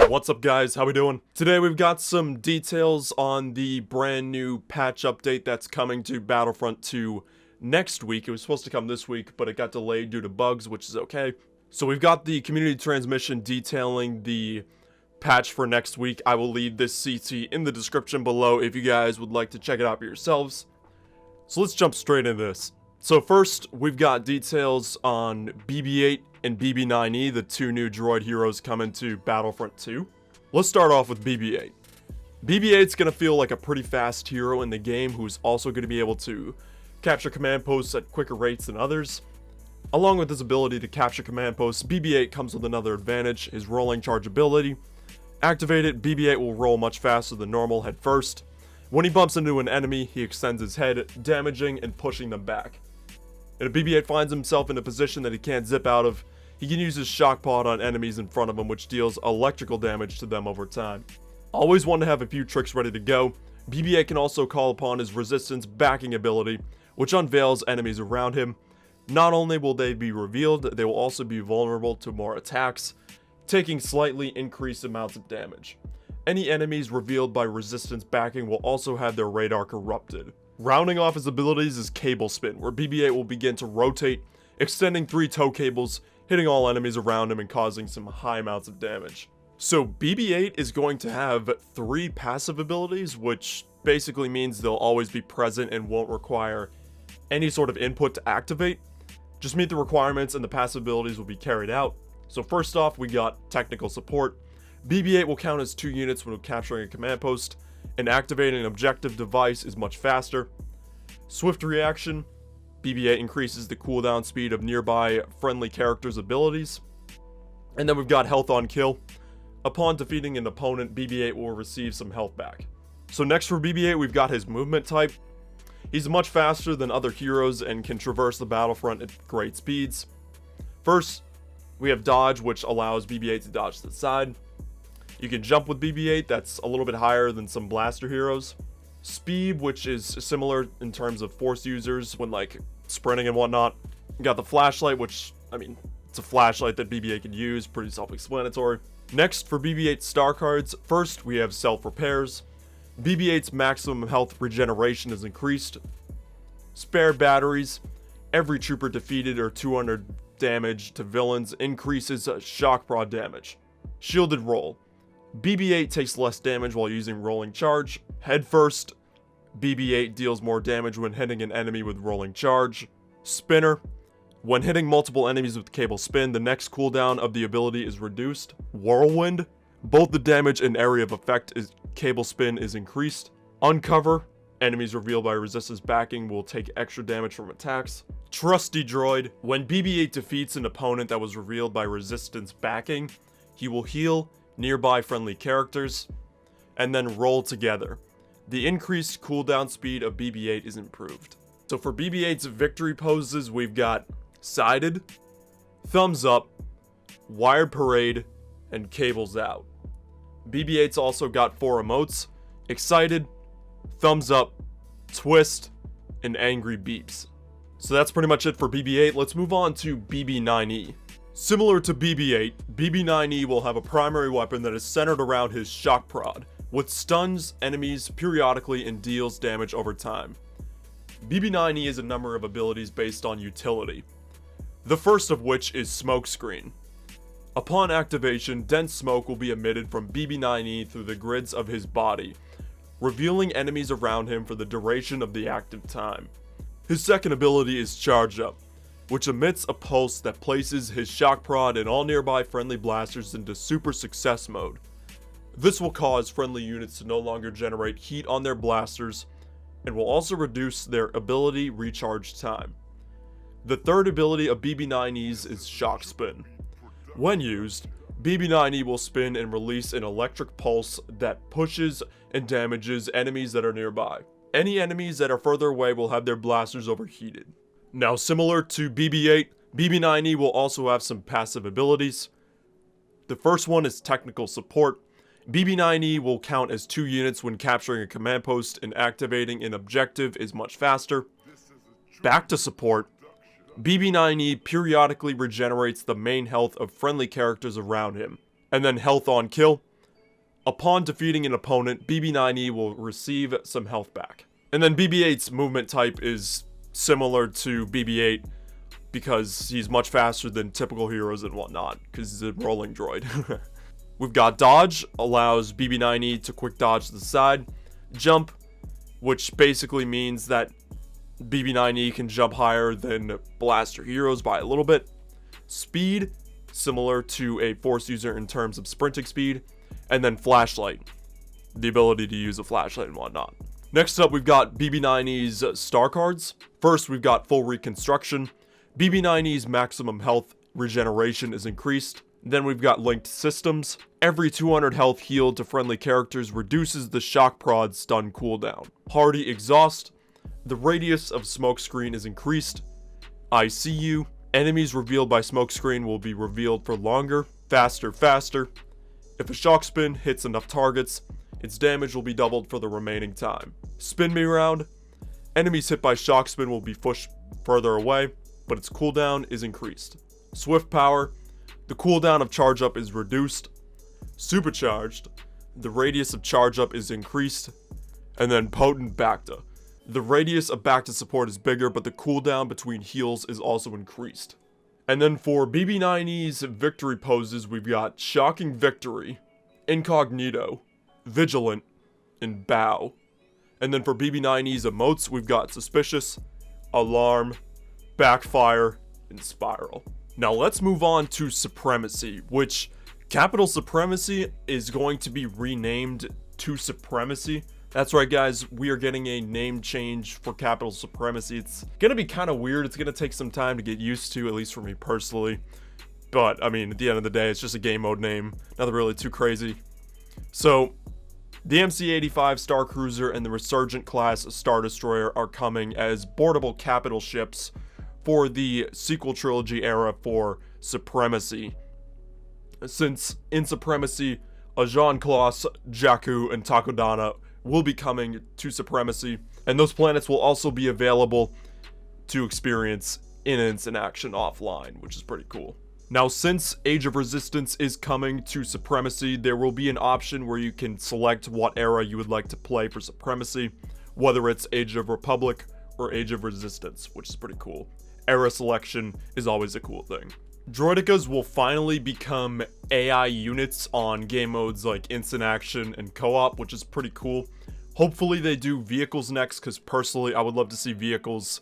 What's up guys, how we doing? Today we've got some details on the brand new patch update that's coming to Battlefront 2 next week. It was supposed to come this week, but it got delayed due to bugs, which is okay. So we've got the community transmission detailing the patch for next week. I will leave this CT in the description below if you guys would like to check it out for yourselves. So let's jump straight into this. So first, we've got details on BB-8 and BB-9E, the two new droid heroes coming to Battlefront 2. Let's start off with BB-8. BB-8's going to feel like a pretty fast hero in the game who's also going to be able to capture command posts at quicker rates than others. Along with his ability to capture command posts, BB-8 comes with another advantage, his rolling charge ability. Activated, BB-8 will roll much faster than normal head first. When he bumps into an enemy, he extends his head, damaging and pushing them back. And if BB-8 finds himself in a position that he can't zip out of, he can use his shock pod on enemies in front of him, which deals electrical damage to them over time. Always want to have a few tricks ready to go. BB-8 can also call upon his resistance backing ability, which unveils enemies around him. Not only will they be revealed, they will also be vulnerable to more attacks, taking slightly increased amounts of damage. Any enemies revealed by resistance backing will also have their radar corrupted. Rounding off his abilities is Cable Spin, where BB-8 will begin to rotate, extending 3 tow cables, hitting all enemies around him and causing some high amounts of damage. So BB-8 is going to have 3 passive abilities, which basically means they'll always be present and won't require any sort of input to activate. Just meet the requirements and the passive abilities will be carried out. So first off, we got Technical Support. BB-8 will count as 2 units when capturing a command post, and activating an objective device is much faster. Swift Reaction. BB-8 increases the cooldown speed of nearby friendly characters' abilities. And then we've got Health on Kill. Upon defeating an opponent, BB-8 will receive some health back. So next for BB-8, we've got his movement type. He's much faster than other heroes and can traverse the battlefront at great speeds. First, we have Dodge, which allows BB-8 to dodge to the side. You can jump with BB-8, that's a little bit higher than some blaster heroes. Speed, which is similar in terms of force users when like sprinting and whatnot. You got the flashlight, which, I mean, it's a flashlight that BB-8 can use, pretty self-explanatory. Next, for BB-8 star cards, first we have self-repairs. BB-8's maximum health regeneration is increased. Spare batteries. Every trooper defeated or 200 damage to villains increases shock prod damage. Shielded roll. BB-8 takes less damage while using rolling charge. Head first. BB-8 deals more damage when hitting an enemy with rolling charge. Spinner. When hitting multiple enemies with Cable Spin, the next cooldown of the ability is reduced. Whirlwind. Both the damage and area of effect is Cable Spin is increased. Uncover. Enemies revealed by resistance backing will take extra damage from attacks. Trusty Droid. When BB-8 defeats an opponent that was revealed by resistance backing, he will heal nearby friendly characters, and then roll together. The increased cooldown speed of BB-8 is improved. So for BB-8's victory poses, we've got Sided, Thumbs Up, Wired Parade, and Cables Out. BB-8's also got 4 emotes: Excited, Thumbs Up, Twist, and Angry Beeps. So that's pretty much it for BB-8. Let's move on to BB-9E. Similar to BB-8, BB-9E will have a primary weapon that is centered around his shock prod, which stuns enemies periodically and deals damage over time. BB-9E has a number of abilities based on utility, the first of which is Smokescreen. Upon activation, dense smoke will be emitted from BB-9E through the grids of his body, revealing enemies around him for the duration of the active time. His second ability is Charge Up, which emits a pulse that places his shock prod and all nearby friendly blasters into super success mode. This will cause friendly units to no longer generate heat on their blasters and will also reduce their ability recharge time. The third ability of BB-9E's is Shock Spin. When used, BB-9E will spin and release an electric pulse that pushes and damages enemies that are nearby. Any enemies that are further away will have their blasters overheated. Now, similar to BB-8, BB-9E will also have some passive abilities. The first one is Technical Support. BB-9E will count as 2 units when capturing a command post, and activating an objective is much faster. Back to support. BB-9E periodically regenerates the main health of friendly characters around him. And then Health on Kill. Upon defeating an opponent, BB-9E will receive some health back. And then BB-8's movement type is similar to BB-8 because he's much faster than typical heroes and whatnot, because he's a rolling droid. We've got dodge, allows BB-9E to quick dodge to the side. Jump, which basically means that BB-9E can jump higher than blaster heroes by a little bit. Speed, similar to a force user in terms of sprinting speed. And then flashlight, the ability to use a flashlight and whatnot. Next up, we've got BB-9E's star cards. First, we've got full reconstruction. BB-9E's maximum health regeneration is increased. Then we've got linked systems. Every 200 health healed to friendly characters reduces the shock prod stun cooldown. Hardy exhaust. The radius of smokescreen is increased. ICU. Enemies revealed by smokescreen will be revealed for longer. Faster. If a shock spin hits enough targets, its damage will be doubled for the remaining time. Spin me round. Enemies hit by shock spin will be pushed further away, but its cooldown is increased. Swift power. The cooldown of charge up is reduced. Supercharged. The radius of charge up is increased. And then potent Bacta. The radius of Bacta support is bigger, but the cooldown between heals is also increased. And then for BB-9E's victory poses, we've got Shocking Victory, Incognito, Vigilant, and Bow. And then for BB-9E's emotes, we've got Suspicious, Alarm, Backfire, and Spiral. Now let's move on to Supremacy, which Capital Supremacy is going to be renamed to Supremacy. That's right, guys, we are getting a name change for Capital Supremacy. It's gonna be kind of weird. It's gonna take some time to get used to, at least for me personally. But, I mean, at the end of the day, it's just a game mode name. Nothing really too crazy. So, the MC-85 Star Cruiser and the Resurgent class Star Destroyer are coming as boardable capital ships for the sequel trilogy era for Supremacy. Since in Supremacy, Ajan Kloss, Jakku, and Takodana will be coming to Supremacy, and those planets will also be available to experience in instant action offline, which is pretty cool. Now, since Age of Resistance is coming to Supremacy, there will be an option where you can select what era you would like to play for Supremacy, whether it's Age of Republic or Age of Resistance, which is pretty cool. Era selection is always a cool thing. Droidekas will finally become AI units on game modes like Instant Action and Co-op, which is pretty cool. Hopefully they do vehicles next, because personally I would love to see vehicles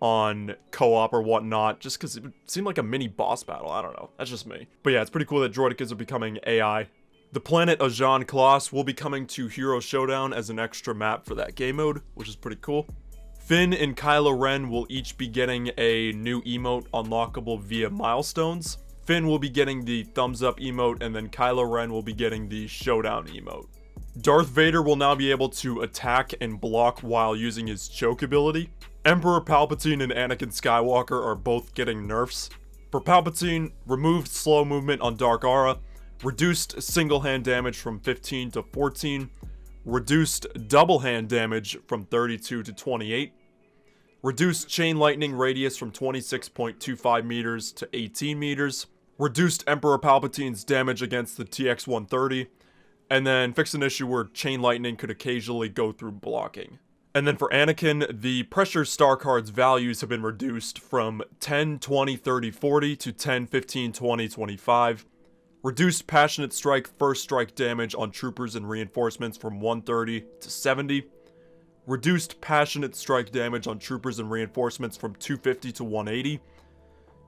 on Co-op or whatnot, just because it would seem like a mini boss battle. I don't know, that's just me. But yeah, it's pretty cool that Droidekas are becoming AI. The planet Ajan Kloss will be coming to Hero Showdown as an extra map for that game mode, which is pretty cool. Finn and Kylo Ren will each be getting a new emote unlockable via milestones. Finn will be getting the thumbs up emote, and then Kylo Ren will be getting the showdown emote. Darth Vader will now be able to attack and block while using his choke ability. Emperor Palpatine and Anakin Skywalker are both getting nerfs. For Palpatine, removed slow movement on Dark Aura, reduced single hand damage from 15 to 14, reduced double hand damage from 32 to 28, reduced chain lightning radius from 26.25 meters to 18 meters, reduced Emperor Palpatine's damage against the TX-130, and then fixed an issue where chain lightning could occasionally go through blocking. And then for Anakin, the pressure star cards values have been reduced from 10, 20, 30, 40 to 10, 15, 20, 25. Reduced Passionate Strike first strike damage on troopers and reinforcements from 130 to 70. Reduced Passionate Strike damage on troopers and reinforcements from 250 to 180.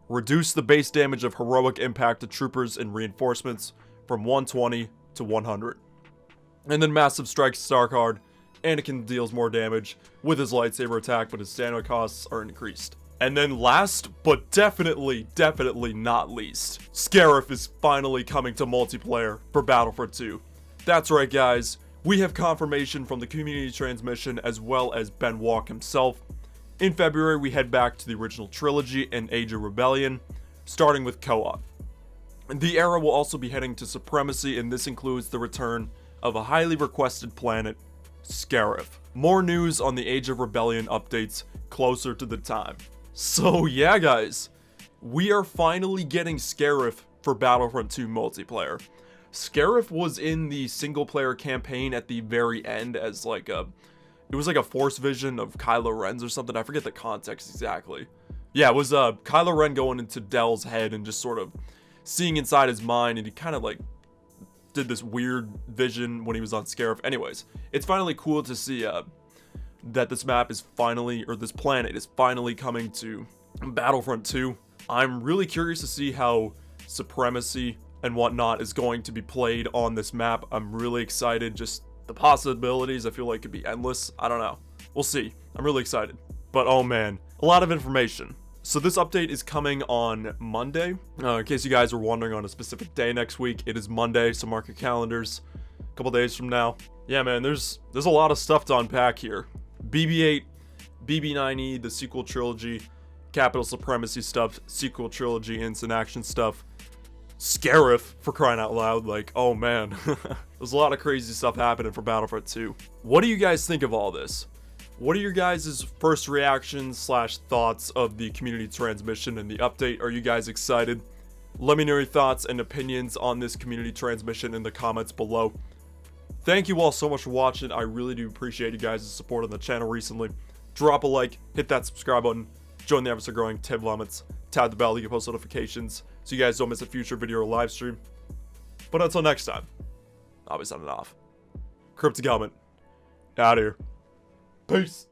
Reduced the base damage of heroic impact to troopers and reinforcements from 120 to 100. And then Massive Strike star card. Anakin deals more damage with his lightsaber attack, but his stamina costs are increased. And then last, but definitely not least, SCARIF is finally coming to multiplayer for Battlefront 2. That's right, guys. We have confirmation from the community transmission as well as Ben Walk himself. In February, we head back to the original trilogy and Age of Rebellion, starting with Co-op. The era will also be heading to Supremacy, and this includes the return of a highly requested planet, SCARIF. More news on the Age of Rebellion updates closer to the time. So yeah, guys, we are finally getting SCARIF for Battlefront 2 multiplayer. SCARIF was in the single player campaign at the very end as like it was like a force vision of Kylo Ren's or something. I forget the context exactly. Yeah, it was Kylo Ren going into Dell's head and just sort of seeing inside his mind, and he kind of like did this weird vision when he was on SCARIF. Anyways, it's finally cool to see that this map is finally, or this planet is finally coming to Battlefront 2. I'm really curious to see how Supremacy and whatnot is going to be played on this map. I'm really excited. Just the possibilities, I feel like, could be endless. I don't know. We'll see. I'm really excited. But oh man, a lot of information. So this update is coming on Monday. In case you guys are wondering on a specific day next week, it is Monday, so mark your calendars. A couple days from now. Yeah, man, there's a lot of stuff to unpack here. BB-8, BB-9E, the sequel trilogy, Capital Supremacy stuff, sequel trilogy, instant action stuff. SCARIF, for crying out loud, like, oh man. There's a lot of crazy stuff happening for Battlefront 2. What do you guys think of all this? What are your guys' first reactions / thoughts of the community transmission and the update? Are you guys excited? Let me know your thoughts and opinions on this community transmission in the comments below. Thank you all so much for watching. I really do appreciate you guys' support on the channel recently. Drop a like, hit that subscribe button, join the ever growing KrypticElements, tap the bell to get post notifications so you guys don't miss a future video or live stream. But until next time, I'll be signing off. KrypticElement, out of here. Peace.